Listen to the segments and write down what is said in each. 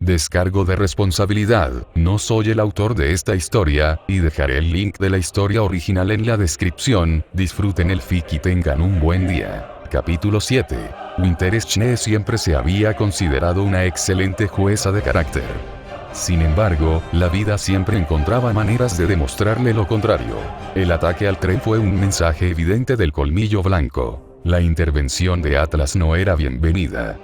Descargo de responsabilidad, no soy el autor de esta historia, y dejaré el link de la historia original en la descripción. Disfruten el fic y tengan un buen día. Capítulo 7. Winter Schne siempre se había considerado una excelente jueza de carácter. Sin embargo, la vida siempre encontraba maneras de demostrarle lo contrario. El ataque al tren fue un mensaje evidente del colmillo blanco. La intervención de Atlas no era bienvenida.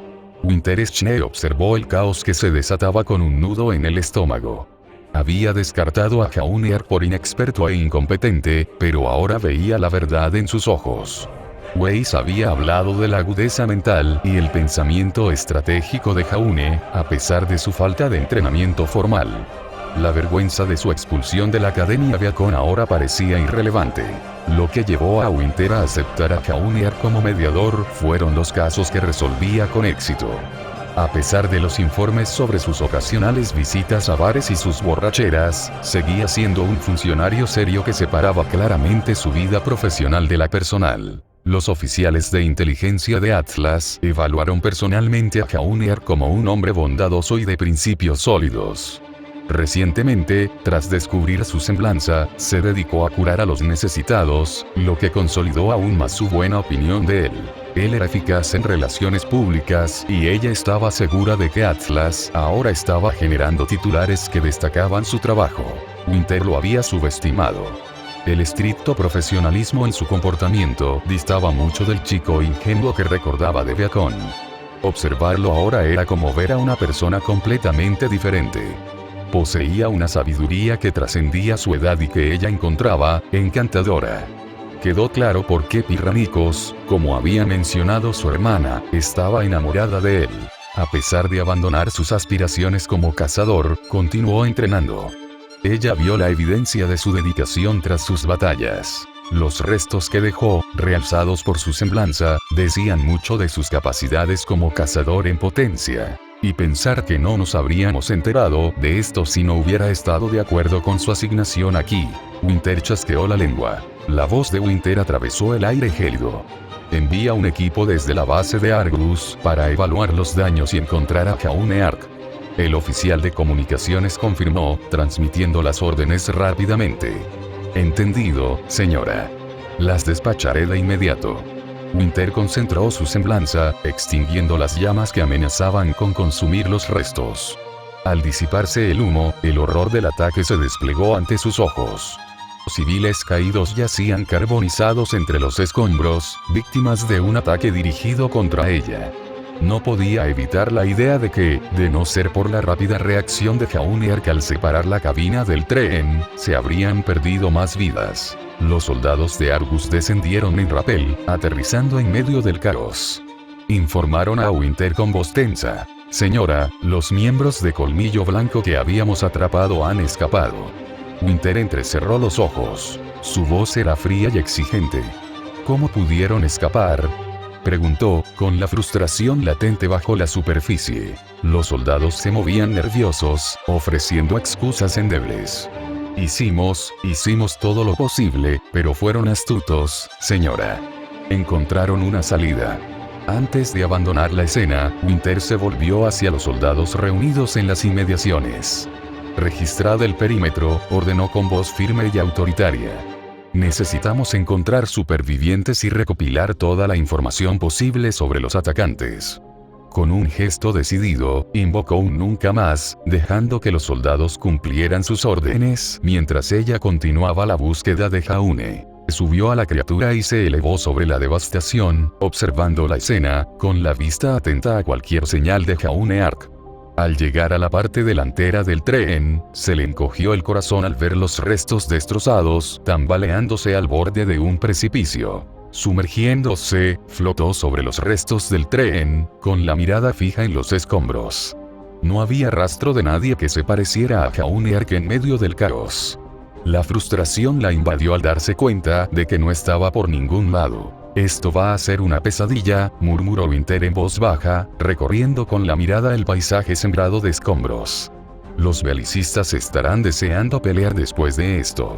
Winter Schne observó el caos que se desataba con un nudo en el estómago. Había descartado a Jaunear por inexperto e incompetente, pero ahora veía la verdad en sus ojos. Weiss había hablado de la agudeza mental y el pensamiento estratégico de Jaune, a pesar de su falta de entrenamiento formal. La vergüenza de su expulsión de la Academia Beacon ahora parecía irrelevante. Lo que llevó a Winter a aceptar a Jaunear como mediador fueron los casos que resolvía con éxito. A pesar de los informes sobre sus ocasionales visitas a bares y sus borracheras, seguía siendo un funcionario serio que separaba claramente su vida profesional de la personal. Los oficiales de inteligencia de Atlas evaluaron personalmente a Jaunear como un hombre bondadoso y de principios sólidos. Recientemente, tras descubrir su semblanza, se dedicó a curar a los necesitados, lo que consolidó aún más su buena opinión de él. Él era eficaz en relaciones públicas y ella estaba segura de que Atlas ahora estaba generando titulares que destacaban su trabajo. Winter lo había subestimado. El estricto profesionalismo en su comportamiento distaba mucho del chico ingenuo que recordaba de Beacon. Observarlo ahora era como ver a una persona completamente diferente. Poseía una sabiduría que trascendía su edad y que ella encontraba encantadora. Quedó claro por qué Pirranicos, como había mencionado su hermana, estaba enamorada de él. A pesar de abandonar sus aspiraciones como cazador, continuó entrenando. Ella vio la evidencia de su dedicación tras sus batallas. Los restos que dejó, realzados por su semblanza, decían mucho de sus capacidades como cazador en potencia. Y pensar que no nos habríamos enterado de esto si no hubiera estado de acuerdo con su asignación aquí. Winter chasqueó la lengua. La voz de Winter atravesó el aire gélido. Envía un equipo desde la base de Argus para evaluar los daños y encontrar a Jaunear. El oficial de comunicaciones confirmó, transmitiendo las órdenes rápidamente. Entendido, señora. Las despacharé de inmediato. Winter concentró su semblanza, extinguiendo las llamas que amenazaban con consumir los restos. Al disiparse el humo, el horror del ataque se desplegó ante sus ojos. Los civiles caídos yacían carbonizados entre los escombros, víctimas de un ataque dirigido contra ella. No podía evitar la idea de que, de no ser por la rápida reacción de Jaunear al separar la cabina del tren, se habrían perdido más vidas. Los soldados de Argus descendieron en rapel, aterrizando en medio del caos. Informaron a Winter con voz tensa. Señora, los miembros de Colmillo Blanco que habíamos atrapado han escapado. Winter entrecerró los ojos. Su voz era fría y exigente. ¿Cómo pudieron escapar?, preguntó, con la frustración latente bajo la superficie. Los soldados se movían nerviosos, ofreciendo excusas endebles. Hicimos todo lo posible, pero fueron astutos, señora. Encontraron una salida. Antes de abandonar la escena, Winter se volvió hacia los soldados reunidos en las inmediaciones. Registrad el perímetro, ordenó con voz firme y autoritaria. Necesitamos encontrar supervivientes y recopilar toda la información posible sobre los atacantes. Con un gesto decidido, invocó un nunca más, dejando que los soldados cumplieran sus órdenes, mientras ella continuaba la búsqueda de Jaune. Subió a la criatura y se elevó sobre la devastación, observando la escena, con la vista atenta a cualquier señal de Jaunear. Al llegar a la parte delantera del tren, se le encogió el corazón al ver los restos destrozados, tambaleándose al borde de un precipicio. Sumergiéndose, flotó sobre los restos del tren, con la mirada fija en los escombros. No había rastro de nadie que se pareciera a Jaunear en medio del caos. La frustración la invadió al darse cuenta de que no estaba por ningún lado. Esto va a ser una pesadilla, murmuró Winter en voz baja, recorriendo con la mirada el paisaje sembrado de escombros. Los belicistas estarán deseando pelear después de esto.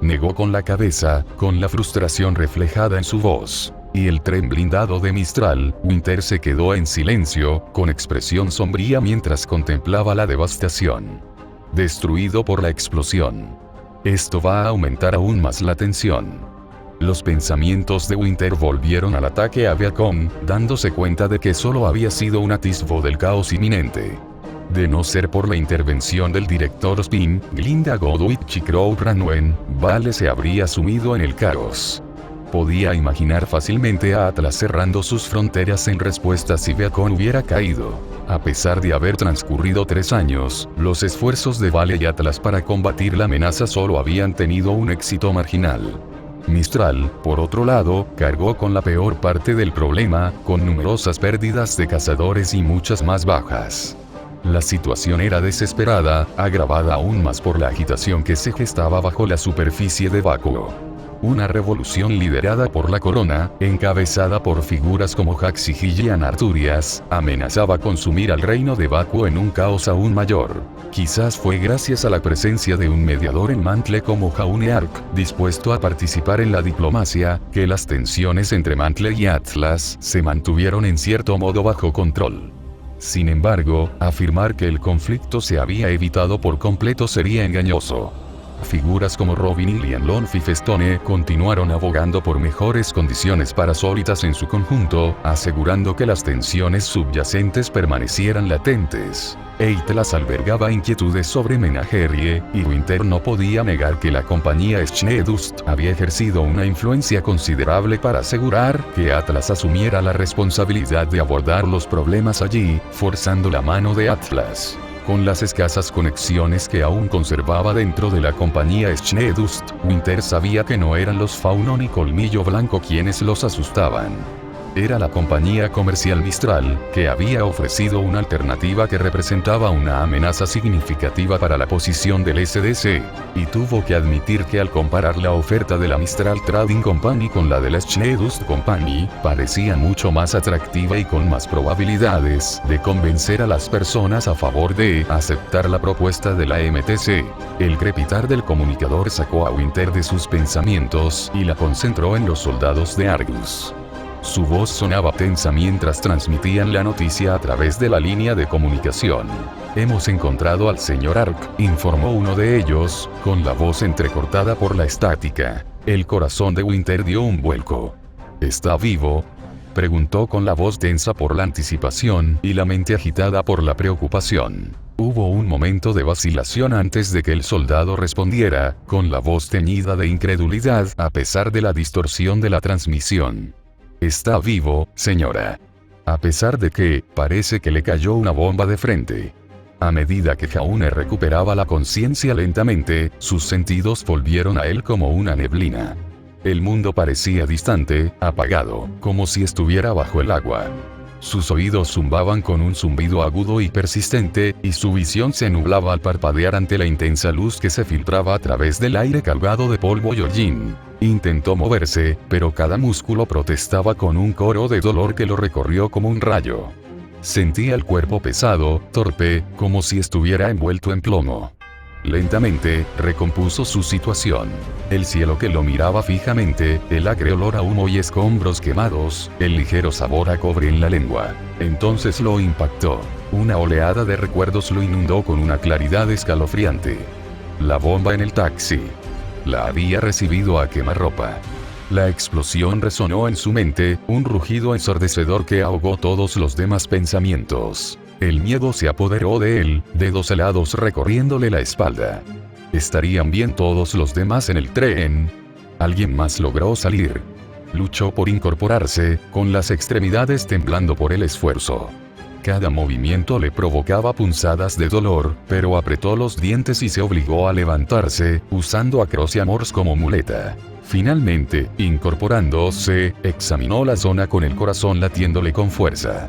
Negó con la cabeza, con la frustración reflejada en su voz. y el tren blindado de Mistral, Winter se quedó en silencio, con expresión sombría mientras contemplaba la devastación. Destruido por la explosión. Esto va a aumentar aún más la tensión. Los pensamientos de Winter volvieron al ataque a Viacom, dándose cuenta de que solo había sido un atisbo del caos inminente. De no ser por la intervención del director Spin, Glinda Godwich y Crow Ranwen, Vale se habría sumido en el caos. Podía imaginar fácilmente a Atlas cerrando sus fronteras en respuesta si Viacom hubiera caído. A pesar de haber transcurrido 3 años, los esfuerzos de Vale y Atlas para combatir la amenaza solo habían tenido un éxito marginal. Mistral, por otro lado, cargó con la peor parte del problema, con numerosas pérdidas de cazadores y muchas más bajas. La situación era desesperada, agravada aún más por la agitación que se gestaba bajo la superficie de Vacuo. Una revolución liderada por la corona, encabezada por figuras como Jax y Gillian Arturias, amenazaba consumir al reino de Vacuo en un caos aún mayor. Quizás fue gracias a la presencia de un mediador en Mantle como Jaune Arc, dispuesto a participar en la diplomacia, que las tensiones entre Mantle y Atlas se mantuvieron en cierto modo bajo control. Sin embargo, afirmar que el conflicto se había evitado por completo sería engañoso. Figuras como Robin y Lian Fifestone continuaron abogando por mejores condiciones para Solitas en su conjunto, asegurando que las tensiones subyacentes permanecieran latentes. Atlas albergaba inquietudes sobre Menagerie, y Winter no podía negar que la compañía Schnedust había ejercido una influencia considerable para asegurar que Atlas asumiera la responsabilidad de abordar los problemas allí, forzando la mano de Atlas. Con las escasas conexiones que aún conservaba dentro de la compañía Schnedust, Winter sabía que no eran los Faunon y Colmillo Blanco quienes los asustaban. Era la compañía comercial Mistral, que había ofrecido una alternativa que representaba una amenaza significativa para la posición del SDC, y tuvo que admitir que al comparar la oferta de la Mistral Trading Company con la de la Schnedust Company, parecía mucho más atractiva y con más probabilidades de convencer a las personas a favor de aceptar la propuesta de la MTC. El crepitar del comunicador sacó a Winter de sus pensamientos y la concentró en los soldados de Argus. Su voz sonaba tensa mientras transmitían la noticia a través de la línea de comunicación. «Hemos encontrado al señor Ark», informó uno de ellos, con la voz entrecortada por la estática. El corazón de Winter dio un vuelco. «¿Está vivo?», preguntó con la voz tensa por la anticipación y la mente agitada por la preocupación. Hubo un momento de vacilación antes de que el soldado respondiera, con la voz teñida de incredulidad a pesar de la distorsión de la transmisión. «Está vivo, señora. A pesar de que, parece que le cayó una bomba de frente». A medida que Jaune recuperaba la conciencia lentamente, sus sentidos volvieron a él como una neblina. El mundo parecía distante, apagado, como si estuviera bajo el agua. Sus oídos zumbaban con un zumbido agudo y persistente, y su visión se nublaba al parpadear ante la intensa luz que se filtraba a través del aire cargado de polvo y hollín. Intentó moverse, pero cada músculo protestaba con un coro de dolor que lo recorrió como un rayo. Sentía el cuerpo pesado, torpe, como si estuviera envuelto en plomo. Lentamente, recompuso su situación. El cielo que lo miraba fijamente, el acre olor a humo y escombros quemados, el ligero sabor a cobre en la lengua. Entonces lo impactó. Una oleada de recuerdos lo inundó con una claridad escalofriante. La bomba en el taxi. La había recibido a quemarropa. La explosión resonó en su mente, un rugido ensordecedor que ahogó todos los demás pensamientos. El miedo se apoderó de él, dedos helados recorriéndole la espalda. ¿Estarían bien todos los demás en el tren? Alguien más logró salir. Luchó por incorporarse, con las extremidades temblando por el esfuerzo. Cada movimiento le provocaba punzadas de dolor, pero apretó los dientes y se obligó a levantarse, usando a Cross y a Morse como muleta. Finalmente, incorporándose, examinó la zona con el corazón latiéndole con fuerza.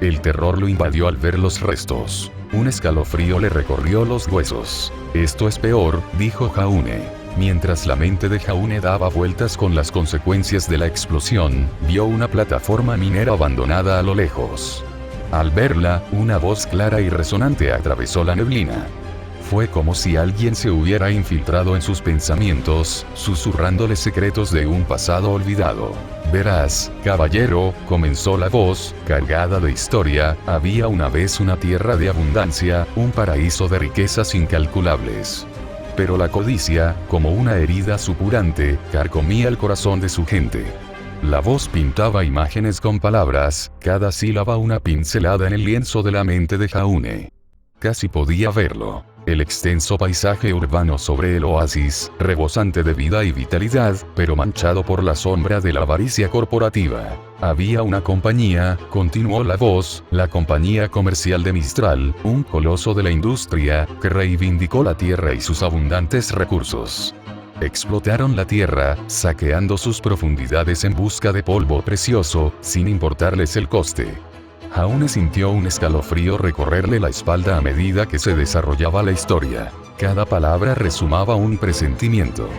El terror lo invadió al ver los restos. Un escalofrío le recorrió los huesos. «Esto es peor», dijo Jaune. Mientras la mente de Jaune daba vueltas con las consecuencias de la explosión, vio una plataforma minera abandonada a lo lejos. Al verla, una voz clara y resonante atravesó la neblina. Fue como si alguien se hubiera infiltrado en sus pensamientos, susurrándole secretos de un pasado olvidado. Verás, caballero, comenzó la voz, cargada de historia, había una vez una tierra de abundancia, un paraíso de riquezas incalculables. Pero la codicia, como una herida supurante, carcomía el corazón de su gente. La voz pintaba imágenes con palabras, cada sílaba una pincelada en el lienzo de la mente de Jaune. Casi podía verlo. El extenso paisaje urbano sobre el oasis, rebosante de vida y vitalidad, pero manchado por la sombra de la avaricia corporativa. Había una compañía, continuó la voz, la compañía comercial de Mistral, un coloso de la industria, que reivindicó la tierra y sus abundantes recursos. Explotaron la tierra, saqueando sus profundidades en busca de polvo precioso, sin importarles el coste. Jaune sintió un escalofrío recorrerle la espalda a medida que se desarrollaba la historia. Cada palabra resumaba un presentimiento.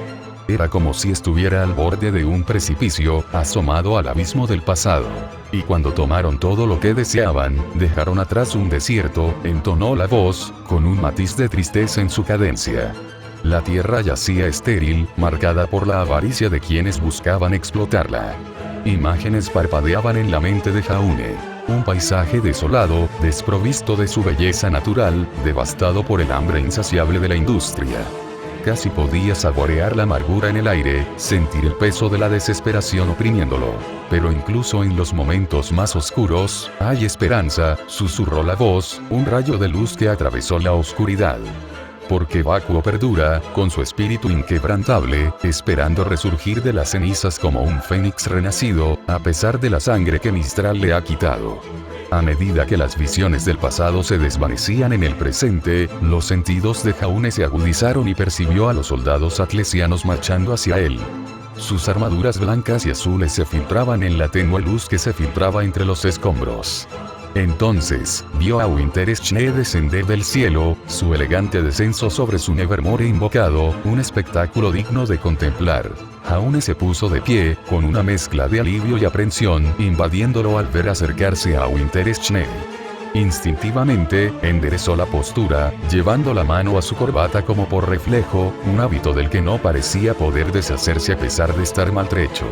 Era como si estuviera al borde de un precipicio, asomado al abismo del pasado. Y cuando tomaron todo lo que deseaban, dejaron atrás un desierto, entonó la voz, con un matiz de tristeza en su cadencia. La tierra yacía estéril, marcada por la avaricia de quienes buscaban explotarla. Imágenes parpadeaban en la mente de Jaune. Un paisaje desolado, desprovisto de su belleza natural, devastado por el hambre insaciable de la industria. Casi podía saborear la amargura en el aire, sentir el peso de la desesperación oprimiéndolo. Pero incluso en los momentos más oscuros, hay esperanza, susurró la voz, un rayo de luz que atravesó la oscuridad. Porque Vacuo perdura, con su espíritu inquebrantable, esperando resurgir de las cenizas como un fénix renacido, a pesar de la sangre que Mistral le ha quitado. A medida que las visiones del pasado se desvanecían en el presente, los sentidos de Jaune se agudizaron y percibió a los soldados atlesianos marchando hacia él. Sus armaduras blancas y azules se filtraban en la tenue luz que se filtraba entre los escombros. Entonces, vio a Winterschnee descender del cielo, su elegante descenso sobre su Nevermore invocado, un espectáculo digno de contemplar. Jaune se puso de pie, con una mezcla de alivio y aprensión, invadiéndolo al ver acercarse a Winterschnee. Instintivamente, enderezó la postura, llevando la mano a su corbata como por reflejo, un hábito del que no parecía poder deshacerse a pesar de estar maltrecho.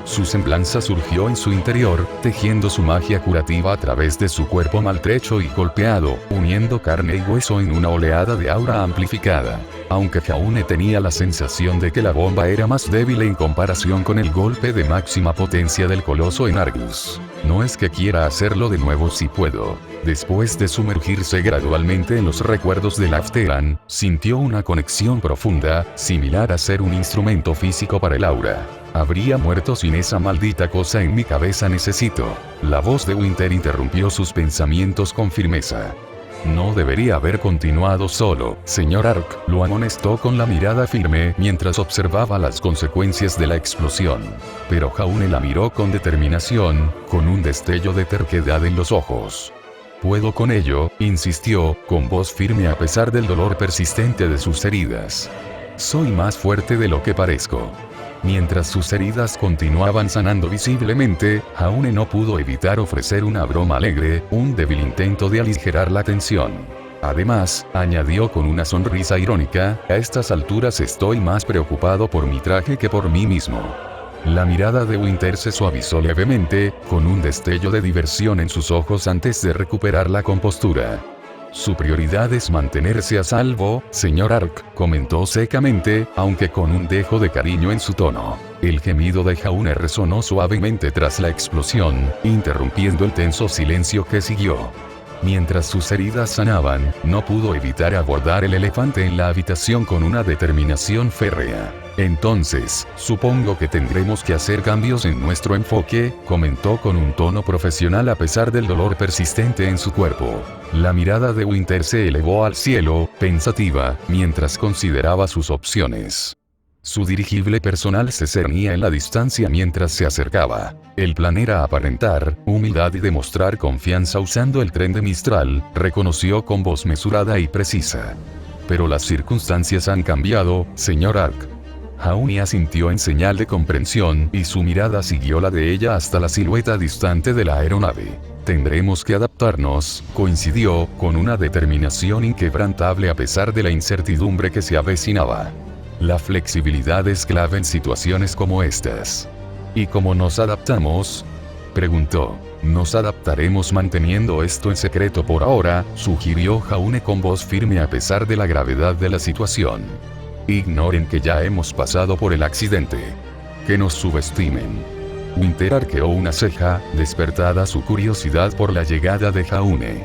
Su semblanza surgió en su interior, tejiendo su magia curativa a través de su cuerpo maltrecho y golpeado, uniendo carne y hueso en una oleada de aura amplificada. Aunque Jaune tenía la sensación de que la bomba era más débil en comparación con el golpe de máxima potencia del coloso en Argus. No es que quiera hacerlo de nuevo si puedo. Después de sumergirse gradualmente en los recuerdos de Lafteran, sintió una conexión profunda, similar a ser un instrumento físico para el aura. Habría muerto sin esa maldita cosa en mi cabeza necesito. La voz de Winter interrumpió sus pensamientos con firmeza. No debería haber continuado solo, señor Ark, lo amonestó con la mirada firme mientras observaba las consecuencias de la explosión. Pero Jaune la miró con determinación, con un destello de terquedad en los ojos. Puedo con ello, insistió, con voz firme a pesar del dolor persistente de sus heridas. Soy más fuerte de lo que parezco. Mientras sus heridas continuaban sanando visiblemente, Jaune no pudo evitar ofrecer una broma alegre, un débil intento de aligerar la tensión. Además, añadió con una sonrisa irónica, a estas alturas estoy más preocupado por mi traje que por mí mismo. La mirada de Winter se suavizó levemente, con un destello de diversión en sus ojos antes de recuperar la compostura. Su prioridad es mantenerse a salvo, señor Ark, comentó secamente, aunque con un dejo de cariño en su tono. El gemido de Jaune resonó suavemente tras la explosión, interrumpiendo el tenso silencio que siguió. Mientras sus heridas sanaban, no pudo evitar abordar el elefante en la habitación con una determinación férrea. Entonces, supongo que tendremos que hacer cambios en nuestro enfoque, comentó con un tono profesional a pesar del dolor persistente en su cuerpo. La mirada de Winter se elevó al cielo, pensativa, mientras consideraba sus opciones. Su dirigible personal se cernía en la distancia mientras se acercaba. El plan era aparentar humildad y demostrar confianza usando el tren de Mistral, reconoció con voz mesurada y precisa. Pero las circunstancias han cambiado, señor Ark. Jaune asintió en señal de comprensión y su mirada siguió la de ella hasta la silueta distante de la aeronave. Tendremos que adaptarnos, coincidió, con una determinación inquebrantable a pesar de la incertidumbre que se avecinaba. La flexibilidad es clave en situaciones como estas. ¿Y cómo nos adaptamos?, preguntó. Nos adaptaremos manteniendo esto en secreto por ahora, sugirió Jaune con voz firme a pesar de la gravedad de la situación. Ignoren que ya hemos pasado por el accidente. Que nos subestimen. Winter arqueó una ceja, despertada su curiosidad por la llegada de Jaune.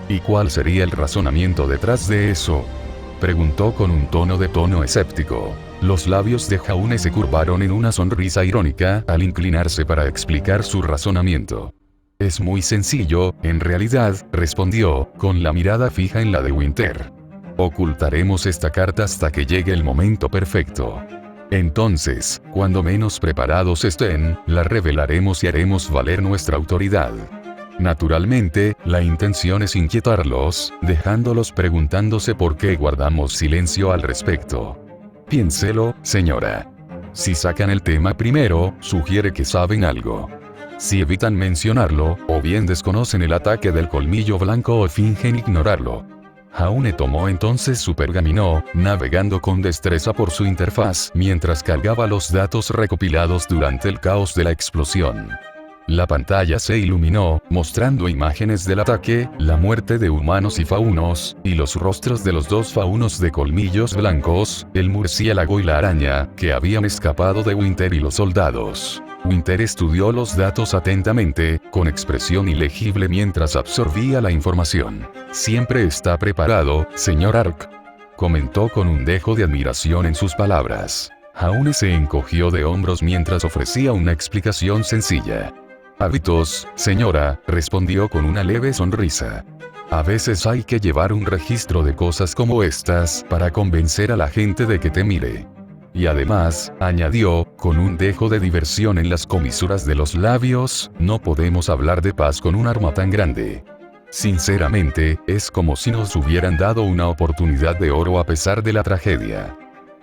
¿Y cuál sería el razonamiento detrás de eso?, preguntó con un tono escéptico. Los labios de Jaune se curvaron en una sonrisa irónica al inclinarse para explicar su razonamiento. Es muy sencillo, en realidad, respondió, con la mirada fija en la de Winter. Ocultaremos esta carta hasta que llegue el momento perfecto. Entonces, cuando menos preparados estén, la revelaremos y haremos valer nuestra autoridad. Naturalmente, la intención es inquietarlos, dejándolos preguntándose por qué guardamos silencio al respecto. Piénselo, señora. Si sacan el tema primero, sugiere que saben algo. Si evitan mencionarlo, o bien desconocen el ataque del colmillo blanco o fingen ignorarlo. Jaune tomó entonces su pergamino, navegando con destreza por su interfaz mientras cargaba los datos recopilados durante el caos de la explosión. La pantalla se iluminó, mostrando imágenes del ataque, la muerte de humanos y faunos, y los rostros de los dos faunos de colmillos blancos, el murciélago y la araña, que habían escapado de Winter y los soldados. Winter estudió los datos atentamente, con expresión ilegible mientras absorbía la información. Siempre está preparado, señor Ark, comentó con un dejo de admiración en sus palabras. Jaune se encogió de hombros mientras ofrecía una explicación sencilla. Hábitos, señora, respondió con una leve sonrisa. A veces hay que llevar un registro de cosas como estas para convencer a la gente de que te mire. Y además, añadió, con un dejo de diversión en las comisuras de los labios, no podemos hablar de paz con un arma tan grande. Sinceramente, es como si nos hubieran dado una oportunidad de oro a pesar de la tragedia.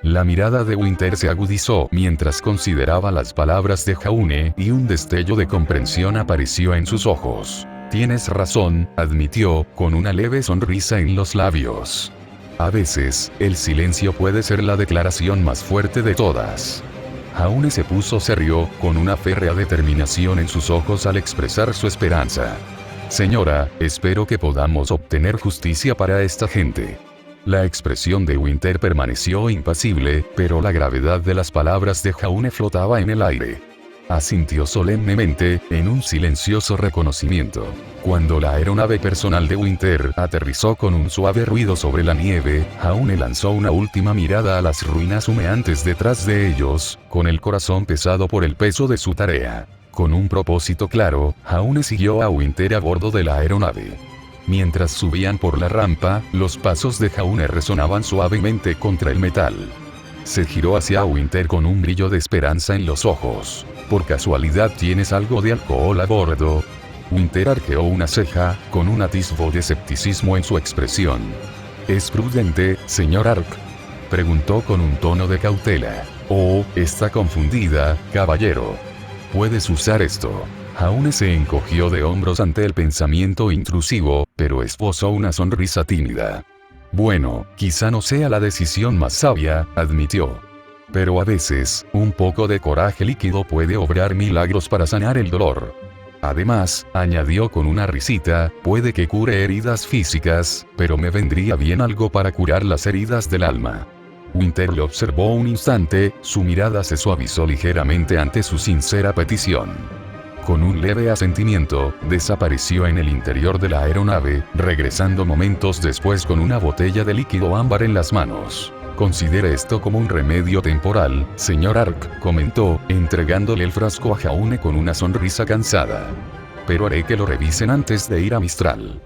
La mirada de Winter se agudizó mientras consideraba las palabras de Jaune y un destello de comprensión apareció en sus ojos. Tienes razón, admitió, con una leve sonrisa en los labios. A veces, el silencio puede ser la declaración más fuerte de todas. Jaune se puso serio, con una férrea determinación en sus ojos al expresar su esperanza. Señora, espero que podamos obtener justicia para esta gente. La expresión de Winter permaneció impasible, pero la gravedad de las palabras de Jaune flotaba en el aire. Asintió solemnemente, en un silencioso reconocimiento. Cuando la aeronave personal de Winter aterrizó con un suave ruido sobre la nieve, Jaune lanzó una última mirada a las ruinas humeantes detrás de ellos, con el corazón pesado por el peso de su tarea. Con un propósito claro, Jaune siguió a Winter a bordo de la aeronave. Mientras subían por la rampa, los pasos de Jaune resonaban suavemente contra el metal. Se giró hacia Winter con un brillo de esperanza en los ojos. ¿Por casualidad tienes algo de alcohol a bordo? Winter arqueó una ceja, con un atisbo de escepticismo en su expresión. ¿Es prudente, señor Ark?, preguntó con un tono de cautela. Oh, está confundida, caballero. Puedes usar esto. Jaune se encogió de hombros ante el pensamiento intrusivo, pero esbozó una sonrisa tímida. Bueno, quizá no sea la decisión más sabia, admitió. Pero a veces, un poco de coraje líquido puede obrar milagros para sanar el dolor. Además, añadió con una risita, puede que cure heridas físicas, pero me vendría bien algo para curar las heridas del alma. Winter le observó un instante, su mirada se suavizó ligeramente ante su sincera petición. Con un leve asentimiento, desapareció en el interior de la aeronave, regresando momentos después con una botella de líquido ámbar en las manos. Considere esto como un remedio temporal, señor Ark, comentó, entregándole el frasco a Jaune con una sonrisa cansada. Pero haré que lo revisen antes de ir a Mistral.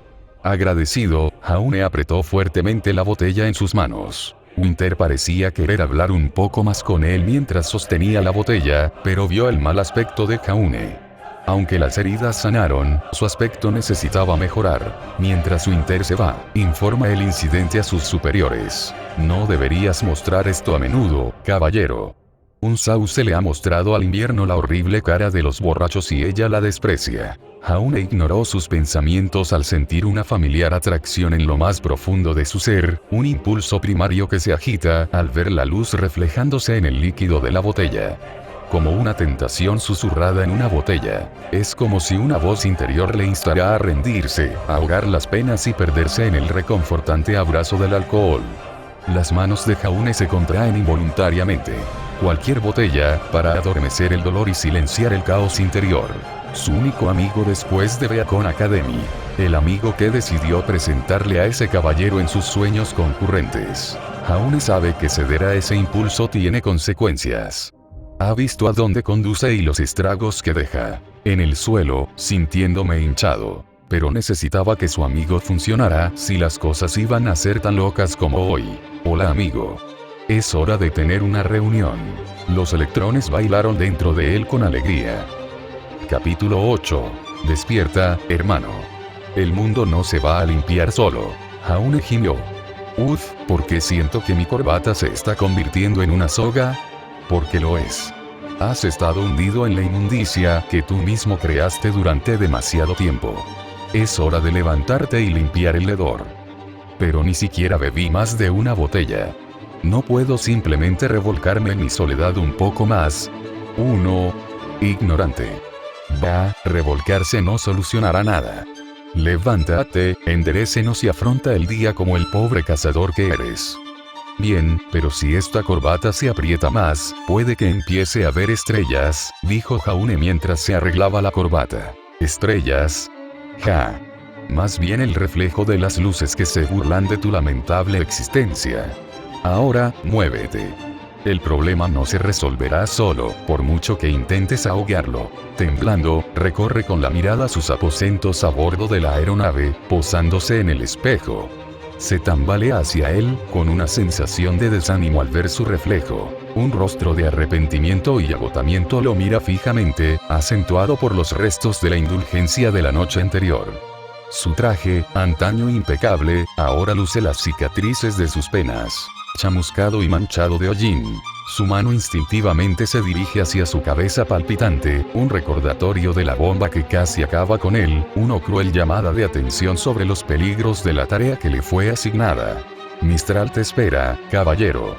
Agradecido, Jaune apretó fuertemente la botella en sus manos. Winter parecía querer hablar un poco más con él mientras sostenía la botella, pero vio el mal aspecto de Jaune. Aunque las heridas sanaron, su aspecto necesitaba mejorar. Mientras Winter se va, informa el incidente a sus superiores. No deberías mostrar esto a menudo, caballero. Un sauce le ha mostrado al invierno la horrible cara de los borrachos y ella la desprecia. Jaune ignoró sus pensamientos al sentir una familiar atracción en lo más profundo de su ser, un impulso primario que se agita al ver la luz reflejándose en el líquido de la botella. Como una tentación susurrada en una botella. Es como si una voz interior le instara a rendirse, a ahogar las penas y perderse en el reconfortante abrazo del alcohol. Las manos de Jaune se contraen involuntariamente. Cualquier botella, para adormecer el dolor y silenciar el caos interior. Su único amigo después de Beacon Academy. El amigo que decidió presentarle a ese caballero en sus sueños concurrentes. Jaune sabe que ceder a ese impulso tiene consecuencias. Ha visto a dónde conduce y los estragos que deja. En el suelo, sintiéndome hinchado. Pero necesitaba que su amigo funcionara si las cosas iban a ser tan locas como hoy. Hola amigo. Es hora de tener una reunión. Los electrones bailaron dentro de él con alegría. Capítulo 8. Despierta, hermano. El mundo no se va a limpiar solo. Jaune gimió. Uf, ¿por qué siento que mi corbata se está convirtiendo en una soga? Porque lo es. Has estado hundido en la inmundicia que tú mismo creaste durante demasiado tiempo. Es hora de levantarte y limpiar el hedor. Pero ni siquiera bebí más de una botella. No puedo simplemente revolcarme en mi soledad un poco más. Ignorante. Revolcarse no solucionará nada. Levántate, enderécenos y afronta el día como el pobre cazador que eres. Bien, pero si esta corbata se aprieta más, puede que empiece a ver estrellas, dijo Jaune mientras se arreglaba la corbata. ¿Estrellas? Ja. Más bien el reflejo de las luces que se burlan de tu lamentable existencia. Ahora, muévete. El problema no se resolverá solo, por mucho que intentes ahogarlo. Temblando, recorre con la mirada sus aposentos a bordo de la aeronave, posándose en el espejo. Se tambalea hacia él, con una sensación de desánimo al ver su reflejo. Un rostro de arrepentimiento y agotamiento lo mira fijamente, acentuado por los restos de la indulgencia de la noche anterior. Su traje, antaño impecable, ahora luce las cicatrices de sus penas. Chamuscado y manchado de hollín. Su mano instintivamente se dirige hacia su cabeza palpitante, un recordatorio de la bomba que casi acaba con él, una cruel llamada de atención sobre los peligros de la tarea que le fue asignada. Mistral te espera, caballero.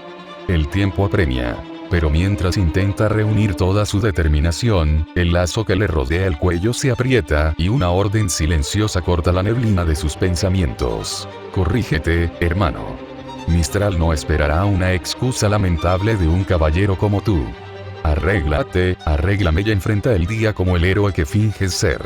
El tiempo apremia. Pero mientras intenta reunir toda su determinación, el lazo que le rodea el cuello se aprieta y una orden silenciosa corta la neblina de sus pensamientos. Corrígete, hermano. Mistral no esperará una excusa lamentable de un caballero como tú. Arréglate, arréglame y enfrenta el día como el héroe que finges ser.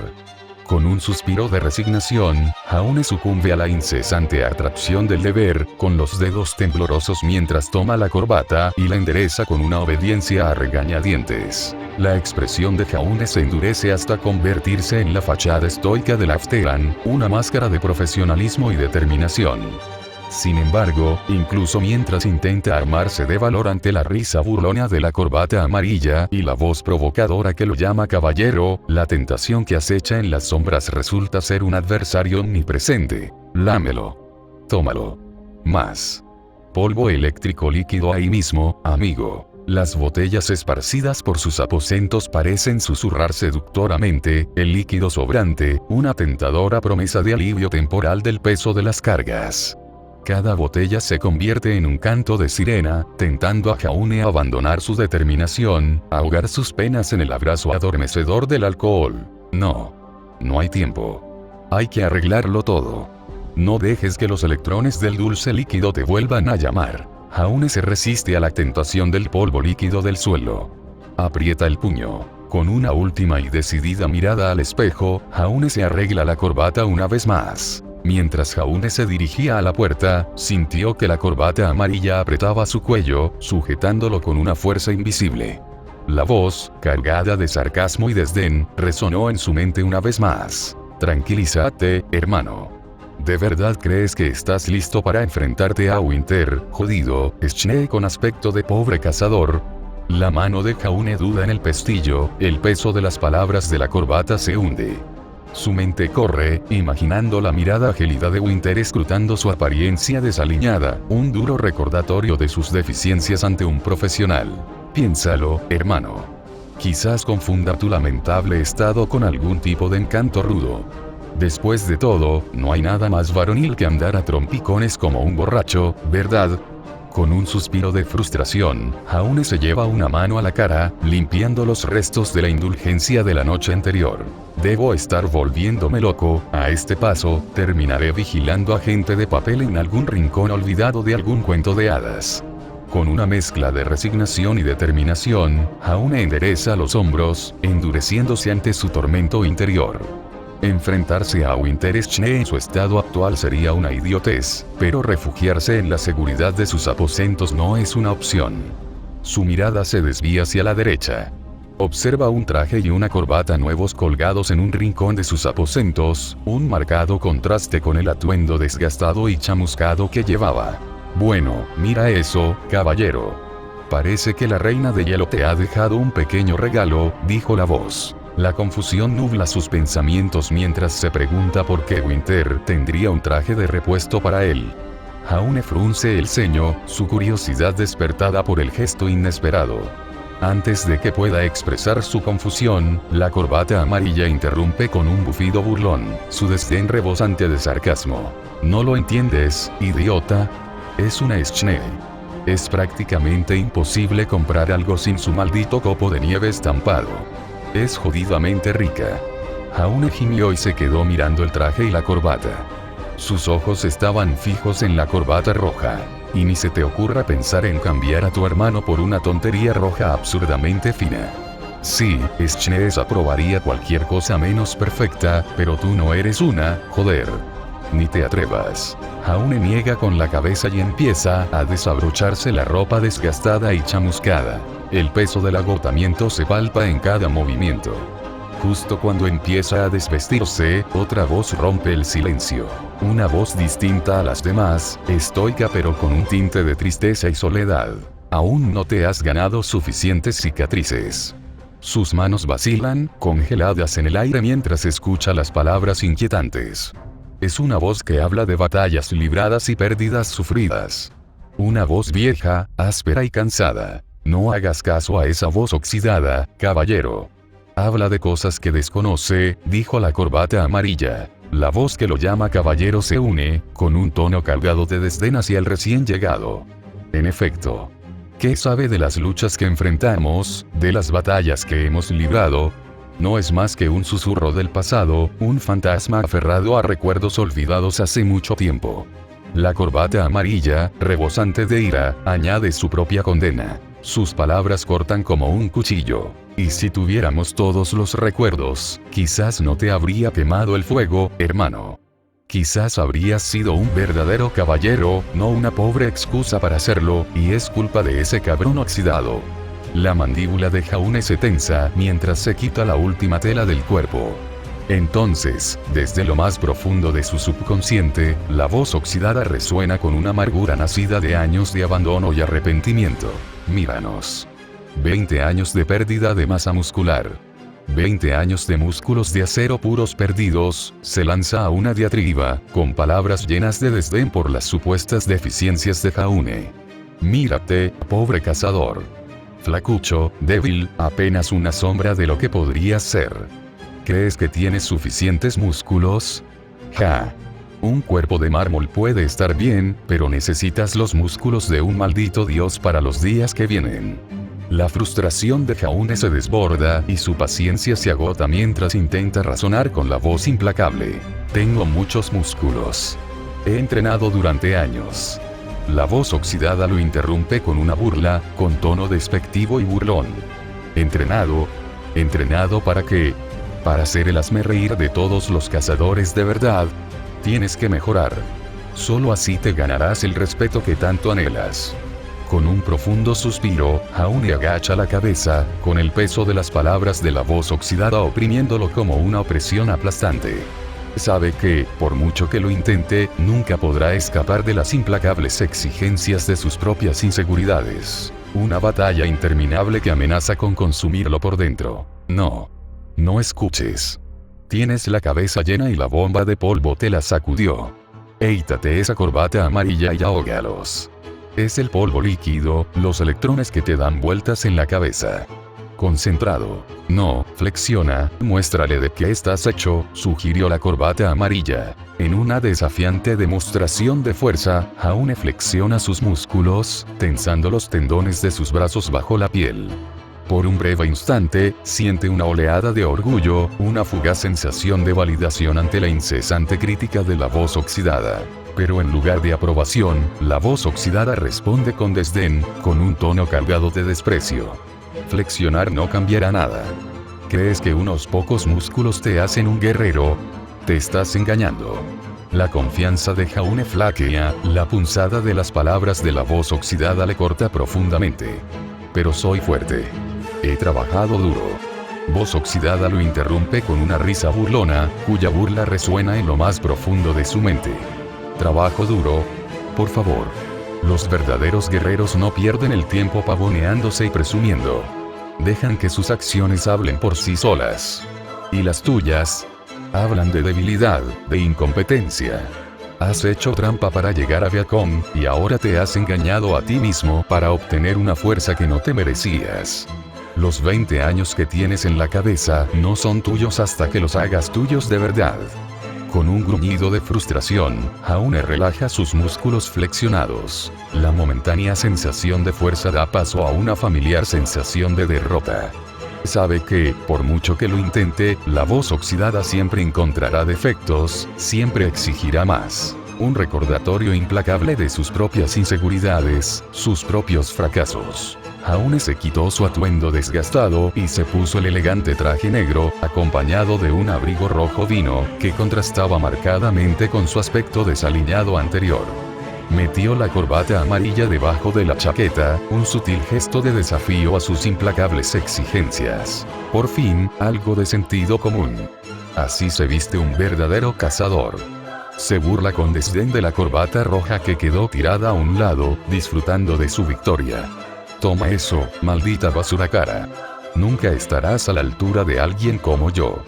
Con un suspiro de resignación, Jaune sucumbe a la incesante atracción del deber, con los dedos temblorosos mientras toma la corbata y la endereza con una obediencia a regañadientes. La expresión de Jaune se endurece hasta convertirse en la fachada estoica del Afteran, una máscara de profesionalismo y determinación. Sin embargo, incluso mientras intenta armarse de valor ante la risa burlona de la corbata amarilla y la voz provocadora que lo llama caballero, la tentación que acecha en las sombras resulta ser un adversario omnipresente. Lámelo. Tómalo. Más. Polvo eléctrico líquido ahí mismo, amigo. Las botellas esparcidas por sus aposentos parecen susurrar seductoramente, el líquido sobrante, una tentadora promesa de alivio temporal del peso de las cargas. Cada botella se convierte en un canto de sirena, tentando a Jaune a abandonar su determinación, a ahogar sus penas en el abrazo adormecedor del alcohol. No hay tiempo. Hay que arreglarlo todo. No dejes que los electrones del dulce líquido te vuelvan a llamar. Jaune se resiste a la tentación del polvo líquido del suelo. Aprieta el puño. Con una última y decidida mirada al espejo, Jaune se arregla la corbata una vez más. Mientras Jaune se dirigía a la puerta, sintió que la corbata amarilla apretaba su cuello, sujetándolo con una fuerza invisible. La voz, cargada de sarcasmo y desdén, resonó en su mente una vez más. Tranquilízate, hermano. ¿De verdad crees que estás listo para enfrentarte a Winter, jodido? Eché con aspecto de pobre cazador. La mano de Jaune duda en el pestillo, el peso de las palabras de la corbata se hunde. Su mente corre, imaginando la mirada gélida de Winter escrutando su apariencia desaliñada, un duro recordatorio de sus deficiencias ante un profesional. Piénsalo, hermano. Quizás confunda tu lamentable estado con algún tipo de encanto rudo. Después de todo, no hay nada más varonil que andar a trompicones como un borracho, ¿verdad? Con un suspiro de frustración, Jaune se lleva una mano a la cara, limpiando los restos de la indulgencia de la noche anterior. Debo estar volviéndome loco, a este paso, terminaré vigilando a gente de papel en algún rincón olvidado de algún cuento de hadas. Con una mezcla de resignación y determinación, Jaune endereza los hombros, endureciéndose ante su tormento interior. Enfrentarse a Winter Schnee en su estado actual sería una idiotez, pero refugiarse en la seguridad de sus aposentos no es una opción. Su mirada se desvía hacia la derecha. Observa un traje y una corbata nuevos colgados en un rincón de sus aposentos, un marcado contraste con el atuendo desgastado y chamuscado que llevaba. Bueno, mira eso, caballero. Parece que la reina de hielo te ha dejado un pequeño regalo, dijo la voz. La confusión nubla sus pensamientos mientras se pregunta por qué Winter tendría un traje de repuesto para él. Jaune frunce el ceño, su curiosidad despertada por el gesto inesperado. Antes de que pueda expresar su confusión, la corbata amarilla interrumpe con un bufido burlón, su desdén rebosante de sarcasmo. ¿No lo entiendes, idiota? Es una Schnee. Es prácticamente imposible comprar algo sin su maldito copo de nieve estampado. Es jodidamente rica. Jaune gimió y se quedó mirando el traje y la corbata. Sus ojos estaban fijos en la corbata roja. Y ni se te ocurra pensar en cambiar a tu hermano por una tontería roja absurdamente fina. Sí, Schnee aprobaría cualquier cosa menos perfecta, pero tú no eres una, joder. Ni te atrevas. Jaune niega con la cabeza y empieza a desabrocharse la ropa desgastada y chamuscada. El peso del agotamiento se palpa en cada movimiento. Justo cuando empieza a desvestirse, otra voz rompe el silencio. Una voz distinta a las demás, estoica pero con un tinte de tristeza y soledad. Aún no te has ganado suficientes cicatrices. Sus manos vacilan, congeladas en el aire mientras escucha las palabras inquietantes. Es una voz que habla de batallas libradas y pérdidas sufridas. Una voz vieja, áspera y cansada. No hagas caso a esa voz oxidada, caballero. Habla de cosas que desconoce, dijo la corbata amarilla. La voz que lo llama caballero se une, con un tono cargado de desdén hacia el recién llegado. En efecto. ¿Qué sabe de las luchas que enfrentamos, de las batallas que hemos librado? No es más que un susurro del pasado, un fantasma aferrado a recuerdos olvidados hace mucho tiempo. La corbata amarilla, rebosante de ira, añade su propia condena. Sus palabras cortan como un cuchillo. Y si tuviéramos todos los recuerdos, quizás no te habría quemado el fuego, hermano. Quizás habrías sido un verdadero caballero, no una pobre excusa para hacerlo, y es culpa de ese cabrón oxidado. La mandíbula de Jaune se tensa mientras se quita la última tela del cuerpo. Entonces, desde lo más profundo de su subconsciente, la voz oxidada resuena con una amargura nacida de años de abandono y arrepentimiento. Míranos. 20 años de pérdida de masa muscular. 20 años de músculos de acero puros perdidos, se lanza a una diatriba, con palabras llenas de desdén por las supuestas deficiencias de Jaune. Mírate, pobre cazador. Flacucho, débil, apenas una sombra de lo que podrías ser. ¿Crees que tienes suficientes músculos? Ja. Un cuerpo de mármol puede estar bien, pero necesitas los músculos de un maldito dios para los días que vienen. La frustración de Jaune se desborda y su paciencia se agota mientras intenta razonar con la voz implacable. Tengo muchos músculos. He entrenado durante años. La voz oxidada lo interrumpe con una burla, con tono despectivo y burlón. ¿Entrenado? ¿Entrenado para qué? Para ser el hazmerreír de todos los cazadores de verdad. Tienes que mejorar. Solo así te ganarás el respeto que tanto anhelas. Con un profundo suspiro, Jaune agacha la cabeza, con el peso de las palabras de la voz oxidada oprimiéndolo como una opresión aplastante. Sabe que, por mucho que lo intente, nunca podrá escapar de las implacables exigencias de sus propias inseguridades. Una batalla interminable que amenaza con consumirlo por dentro. No. No escuches. Tienes la cabeza llena y la bomba de polvo te la sacudió. Eítate esa corbata amarilla y ahógalos. Es el polvo líquido, los electrones que te dan vueltas en la cabeza. concentrado. No, flexiona, muéstrale de qué estás hecho, sugirió la corbata amarilla. En una desafiante demostración de fuerza, Jaune flexiona sus músculos, tensando los tendones de sus brazos bajo la piel. Por un breve instante, siente una oleada de orgullo, una fugaz sensación de validación ante la incesante crítica de la voz oxidada. Pero en lugar de aprobación, la voz oxidada responde con desdén, con un tono cargado de desprecio. Flexionar no cambiará nada. ¿Crees que unos pocos músculos te hacen un guerrero? Te estás engañando. La confianza de Jaune flaquea, la punzada de las palabras de la voz oxidada le corta profundamente. Pero soy fuerte. He trabajado duro. Voz oxidada lo interrumpe con una risa burlona, cuya burla resuena en lo más profundo de su mente. ¿Trabajo duro? Por favor. Los verdaderos guerreros no pierden el tiempo pavoneándose y presumiendo. Dejan que sus acciones hablen por sí solas. ¿Y las tuyas? Hablan de debilidad, de incompetencia. Has hecho trampa para llegar a Viacom, y ahora te has engañado a ti mismo para obtener una fuerza que no te merecías. Los 20 años que tienes en la cabeza no son tuyos hasta que los hagas tuyos de verdad. Con un gruñido de frustración, Jaune relaja sus músculos flexionados. La momentánea sensación de fuerza da paso a una familiar sensación de derrota. Sabe que, por mucho que lo intente, la voz oxidada siempre encontrará defectos, siempre exigirá más. Un recordatorio implacable de sus propias inseguridades, sus propios fracasos. Jaune se quitó su atuendo desgastado y se puso el elegante traje negro, acompañado de un abrigo rojo vino, que contrastaba marcadamente con su aspecto desaliñado anterior. Metió la corbata amarilla debajo de la chaqueta, un sutil gesto de desafío a sus implacables exigencias. Por fin, algo de sentido común. Así se viste un verdadero cazador. Se burla con desdén de la corbata roja que quedó tirada a un lado, disfrutando de su victoria. Toma eso, maldita basura cara. Nunca estarás a la altura de alguien como yo.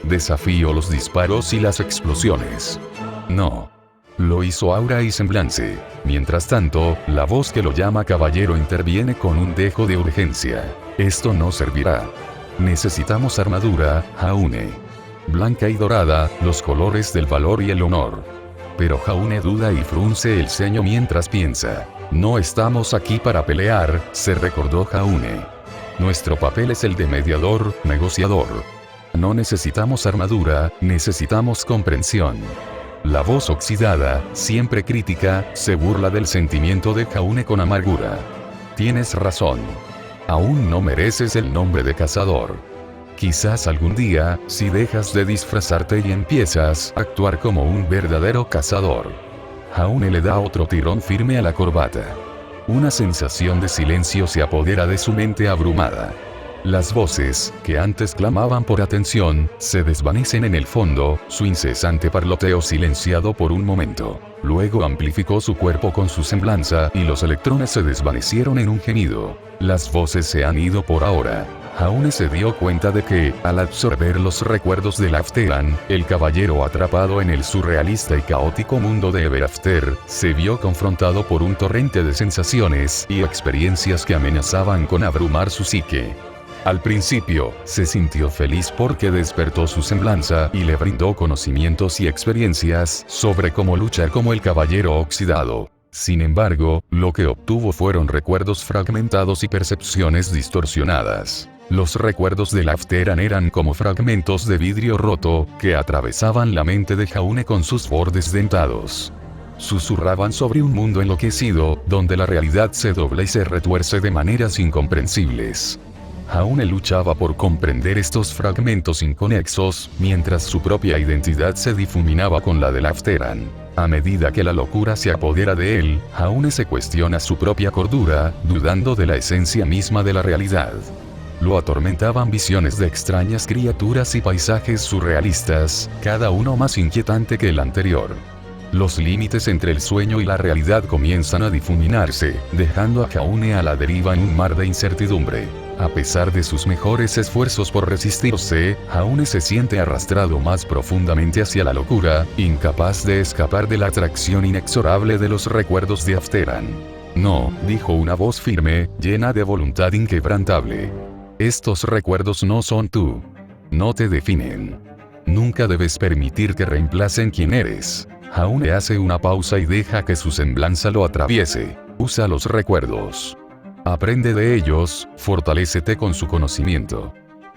Desafío los disparos y las explosiones. No. Lo hizo Aura y Semblance. Mientras tanto, la voz que lo llama caballero interviene con un dejo de urgencia. Esto no servirá. Necesitamos armadura, Jaune. Blanca y dorada, los colores del valor y el honor. Pero Jaune duda y frunce el ceño mientras piensa. No estamos aquí para pelear, se recordó Jaune. Nuestro papel es el de mediador, negociador. No necesitamos armadura, necesitamos comprensión. La voz oxidada, siempre crítica, se burla del sentimiento de Jaune con amargura. Tienes razón. Aún no mereces el nombre de cazador. Quizás algún día, si dejas de disfrazarte y empiezas a actuar como un verdadero cazador. Jaune le da otro tirón firme a la corbata. Una sensación de silencio se apodera de su mente abrumada. Las voces, que antes clamaban por atención, se desvanecen en el fondo, su incesante parloteo silenciado por un momento. Luego amplificó su cuerpo con su semblanza y los electrones se desvanecieron en un gemido. Las voces se han ido por ahora. Jaune se dio cuenta de que, al absorber los recuerdos de Lafteran, el caballero atrapado en el surrealista y caótico mundo de Ever After, se vio confrontado por un torrente de sensaciones y experiencias que amenazaban con abrumar su psique. Al principio, se sintió feliz porque despertó su semblanza y le brindó conocimientos y experiencias sobre cómo luchar como el caballero oxidado. Sin embargo, lo que obtuvo fueron recuerdos fragmentados y percepciones distorsionadas. Los recuerdos de Lafteran eran como fragmentos de vidrio roto, que atravesaban la mente de Jaune con sus bordes dentados. Susurraban sobre un mundo enloquecido, donde la realidad se dobla y se retuerce de maneras incomprensibles. Jaune luchaba por comprender estos fragmentos inconexos, mientras su propia identidad se difuminaba con la de Lafteran. A medida que la locura se apodera de él, Jaune se cuestiona su propia cordura, dudando de la esencia misma de la realidad. Lo atormentaban visiones de extrañas criaturas y paisajes surrealistas, cada uno más inquietante que el anterior. Los límites entre el sueño y la realidad comienzan a difuminarse, dejando a Jaune a la deriva en un mar de incertidumbre. A pesar de sus mejores esfuerzos por resistirse, Jaune se siente arrastrado más profundamente hacia la locura, incapaz de escapar de la atracción inexorable de los recuerdos de Afteran. No, dijo una voz firme, llena de voluntad inquebrantable. Estos recuerdos no son tú. No te definen. Nunca debes permitir que reemplacen quién eres. Jaune hace una pausa y deja que su semblanza lo atraviese. Usa los recuerdos. Aprende de ellos, fortalécete con su conocimiento.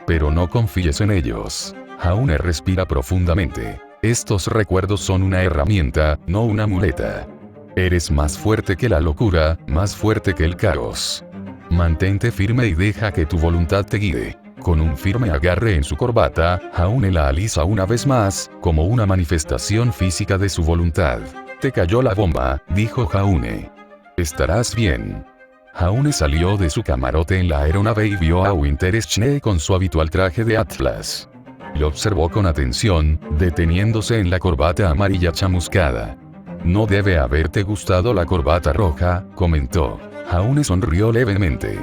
Pero no confíes en ellos. Jaune respira profundamente. Estos recuerdos son una herramienta, no una muleta. Eres más fuerte que la locura, más fuerte que el caos. Mantente firme y deja que tu voluntad te guíe. Con un firme agarre en su corbata, Jaune la alisa una vez más, como una manifestación física de su voluntad. Te cayó la bomba, dijo Jaune. Estarás bien. Jaune salió de su camarote en la aeronave y vio a Winter Schnee con su habitual traje de Atlas. Lo observó con atención, deteniéndose en la corbata amarilla chamuscada. No debe haberte gustado la corbata roja, comentó. Jaune sonrió levemente.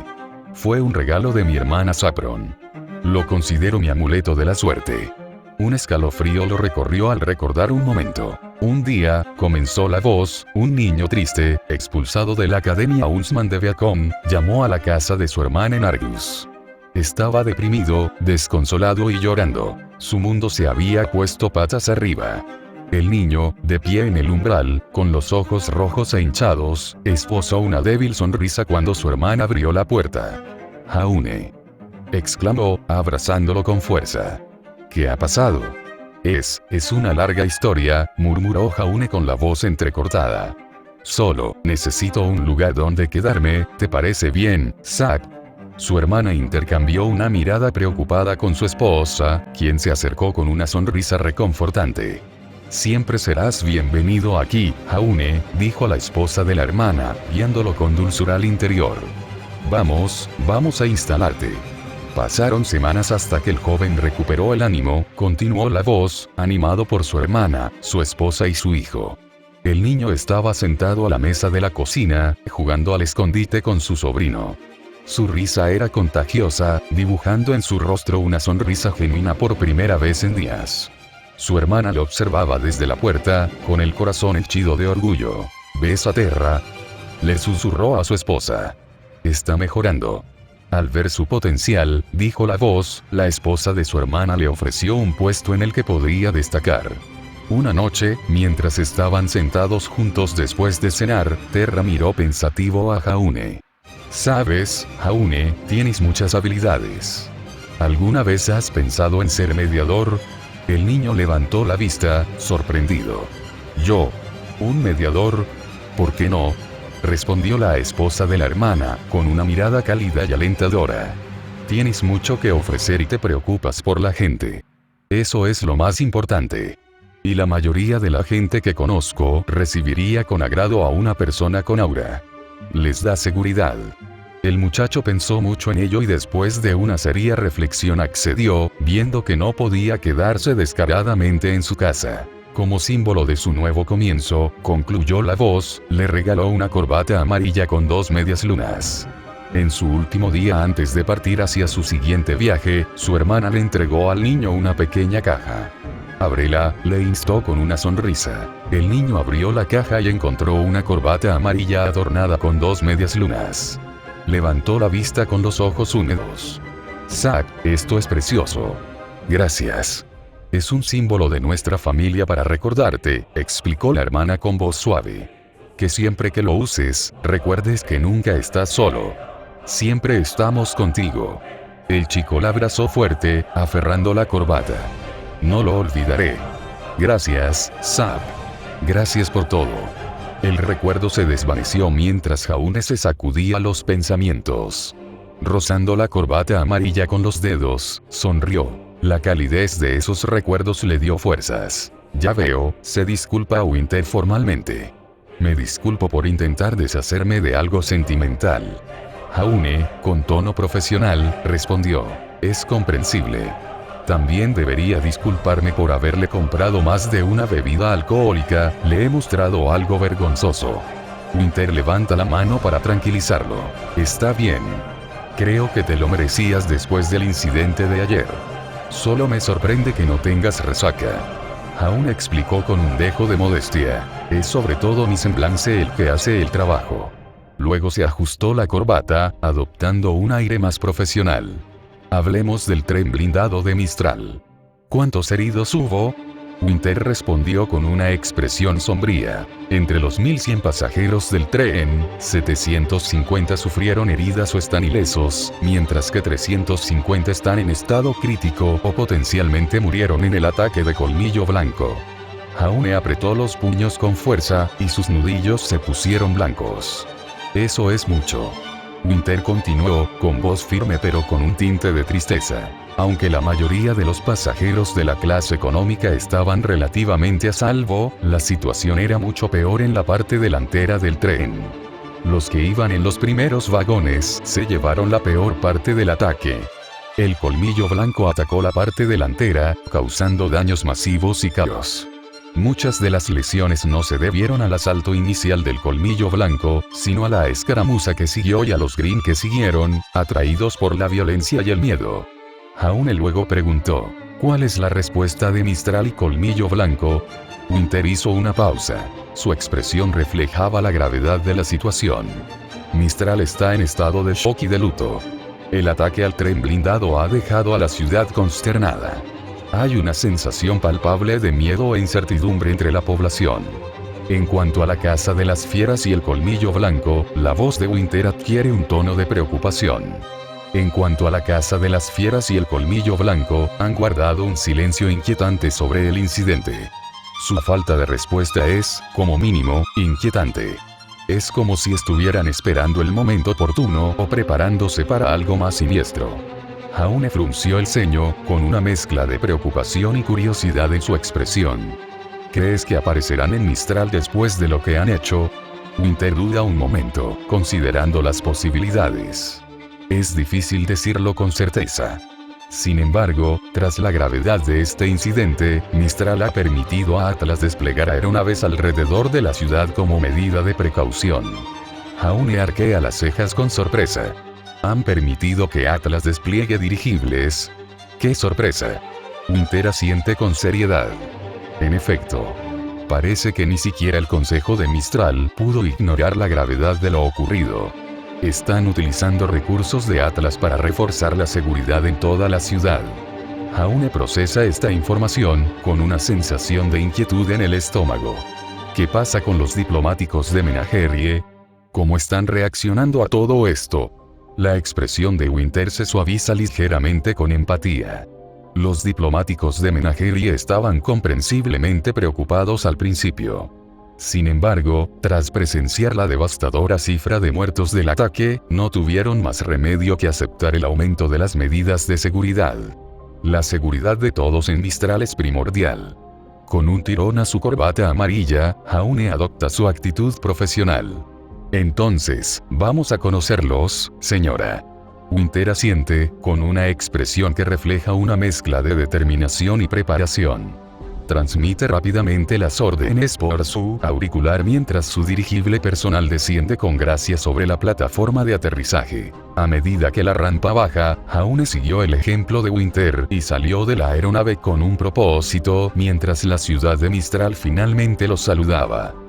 Fue un regalo de mi hermana Saffron. Lo considero mi amuleto de la suerte. Un escalofrío lo recorrió al recordar un momento. Un día, comenzó la voz, un niño triste, expulsado de la Academia Huntsman de Viacom, llamó a la casa de su hermana en Argus. Estaba deprimido, desconsolado y llorando. Su mundo se había puesto patas arriba. El niño, de pie en el umbral, con los ojos rojos e hinchados, esbozó una débil sonrisa cuando su hermana abrió la puerta. Jaune, exclamó, abrazándolo con fuerza. ¿Qué ha pasado? Es una larga historia, murmuró Jaune con la voz entrecortada. Solo, necesito un lugar donde quedarme, ¿te parece bien, Zack? Su hermana intercambió una mirada preocupada con su esposa, quien se acercó con una sonrisa reconfortante. Siempre serás bienvenido aquí, Jaune, dijo la esposa de la hermana, guiándolo con dulzura al interior. Vamos a instalarte. Pasaron semanas hasta que el joven recuperó el ánimo, continuó la voz, animado por su hermana, su esposa y su hijo. El niño estaba sentado a la mesa de la cocina, jugando al escondite con su sobrino. Su risa era contagiosa, dibujando en su rostro una sonrisa genuina por primera vez en días. Su hermana lo observaba desde la puerta, con el corazón henchido de orgullo. ¿Ves a Terra? Le susurró a su esposa. Está mejorando. Al ver su potencial, dijo la voz, la esposa de su hermana le ofreció un puesto en el que podría destacar. Una noche, mientras estaban sentados juntos después de cenar, Terra miró pensativo a Jaune. Sabes, Jaune, tienes muchas habilidades. ¿Alguna vez has pensado en ser mediador? El niño levantó la vista, sorprendido. ¿Yo? ¿Un mediador? ¿Por qué no? Respondió la esposa de la hermana, con una mirada cálida y alentadora. Tienes mucho que ofrecer y te preocupas por la gente. Eso es lo más importante. Y la mayoría de la gente que conozco recibiría con agrado a una persona con aura. Les da seguridad. El muchacho pensó mucho en ello y después de una seria reflexión accedió, viendo que no podía quedarse descaradamente en su casa. Como símbolo de su nuevo comienzo, concluyó la voz, le regaló una corbata amarilla con 2 medias lunas. En su último día antes de partir hacia su siguiente viaje, su hermana le entregó al niño una pequeña caja. Ábrela, le instó con una sonrisa. El niño abrió la caja y encontró una corbata amarilla adornada con 2 medias lunas. Levantó la vista con los ojos húmedos. Zack, esto es precioso. Gracias. Es un símbolo de nuestra familia para recordarte, explicó la hermana con voz suave. Que siempre que lo uses, recuerdes que nunca estás solo. Siempre estamos contigo. El chico la abrazó fuerte, aferrando la corbata. No lo olvidaré. Gracias, Zack. Gracias por todo. El recuerdo se desvaneció mientras Jaune se sacudía los pensamientos. Rozando la corbata amarilla con los dedos, sonrió. La calidez de esos recuerdos le dio fuerzas. Ya veo, se disculpa a Winter formalmente. Me disculpo por intentar deshacerme de algo sentimental. Jaune, con tono profesional, respondió. Es comprensible. También debería disculparme por haberle comprado más de una bebida alcohólica, le he mostrado algo vergonzoso. Winter levanta la mano para tranquilizarlo. Está bien. Creo que te lo merecías después del incidente de ayer. Solo me sorprende que no tengas resaca. Jaune explicó con un dejo de modestia. Es sobre todo mi semblante el que hace el trabajo. Luego se ajustó la corbata, adoptando un aire más profesional. Hablemos del tren blindado de Mistral. ¿Cuántos heridos hubo? Winter respondió con una expresión sombría. Entre los 1100 pasajeros del tren, 750 sufrieron heridas o están ilesos, mientras que 350 están en estado crítico o potencialmente murieron en el ataque de Colmillo Blanco. Jaune apretó los puños con fuerza, y sus nudillos se pusieron blancos. Eso es mucho. Winter continuó, con voz firme pero con un tinte de tristeza. Aunque la mayoría de los pasajeros de la clase económica estaban relativamente a salvo, la situación era mucho peor en la parte delantera del tren. Los que iban en los primeros vagones se llevaron la peor parte del ataque. El Colmillo Blanco atacó la parte delantera, causando daños masivos y caos. Muchas de las lesiones no se debieron al asalto inicial del Colmillo Blanco, sino a la escaramuza que siguió y a los Green que siguieron, atraídos por la violencia y el miedo. Jaune luego preguntó, ¿cuál es la respuesta de Mistral y Colmillo Blanco? Winter hizo una pausa. Su expresión reflejaba la gravedad de la situación. Mistral está en estado de shock y de luto. El ataque al tren blindado ha dejado a la ciudad consternada. Hay una sensación palpable de miedo e incertidumbre entre la población. En cuanto a la Casa de las Fieras y el Colmillo Blanco, la voz de Winter adquiere un tono de preocupación. En cuanto a la Casa de las Fieras y el Colmillo Blanco, han guardado un silencio inquietante sobre el incidente. Su falta de respuesta es, como mínimo, inquietante. Es como si estuvieran esperando el momento oportuno o preparándose para algo más siniestro. Jaune frunció el ceño, con una mezcla de preocupación y curiosidad en su expresión. ¿Crees que aparecerán en Mistral después de lo que han hecho? Winter duda un momento, considerando las posibilidades. Es difícil decirlo con certeza. Sin embargo, tras la gravedad de este incidente, Mistral ha permitido a Atlas desplegar aeronaves alrededor de la ciudad como medida de precaución. Jaune arquea las cejas con sorpresa. ¿Han permitido que Atlas despliegue dirigibles? ¡Qué sorpresa! Winter asiente con seriedad. En efecto, parece que ni siquiera el Consejo de Mistral pudo ignorar la gravedad de lo ocurrido. Están utilizando recursos de Atlas para reforzar la seguridad en toda la ciudad. Jaune procesa esta información, con una sensación de inquietud en el estómago. ¿Qué pasa con los diplomáticos de Menagerie? ¿Cómo están reaccionando a todo esto? La expresión de Winter se suaviza ligeramente con empatía. Los diplomáticos de Menagerie estaban comprensiblemente preocupados al principio. Sin embargo, tras presenciar la devastadora cifra de muertos del ataque, no tuvieron más remedio que aceptar el aumento de las medidas de seguridad. La seguridad de todos en Mistral es primordial. Con un tirón a su corbata amarilla, Jaune adopta su actitud profesional. Entonces, vamos a conocerlos, señora. Winter asiente, con una expresión que refleja una mezcla de determinación y preparación. Transmite rápidamente las órdenes por su auricular mientras su dirigible personal desciende con gracia sobre la plataforma de aterrizaje. A medida que la rampa baja, Jaune siguió el ejemplo de Winter y salió de la aeronave con un propósito, mientras la ciudad de Mistral finalmente los saludaba.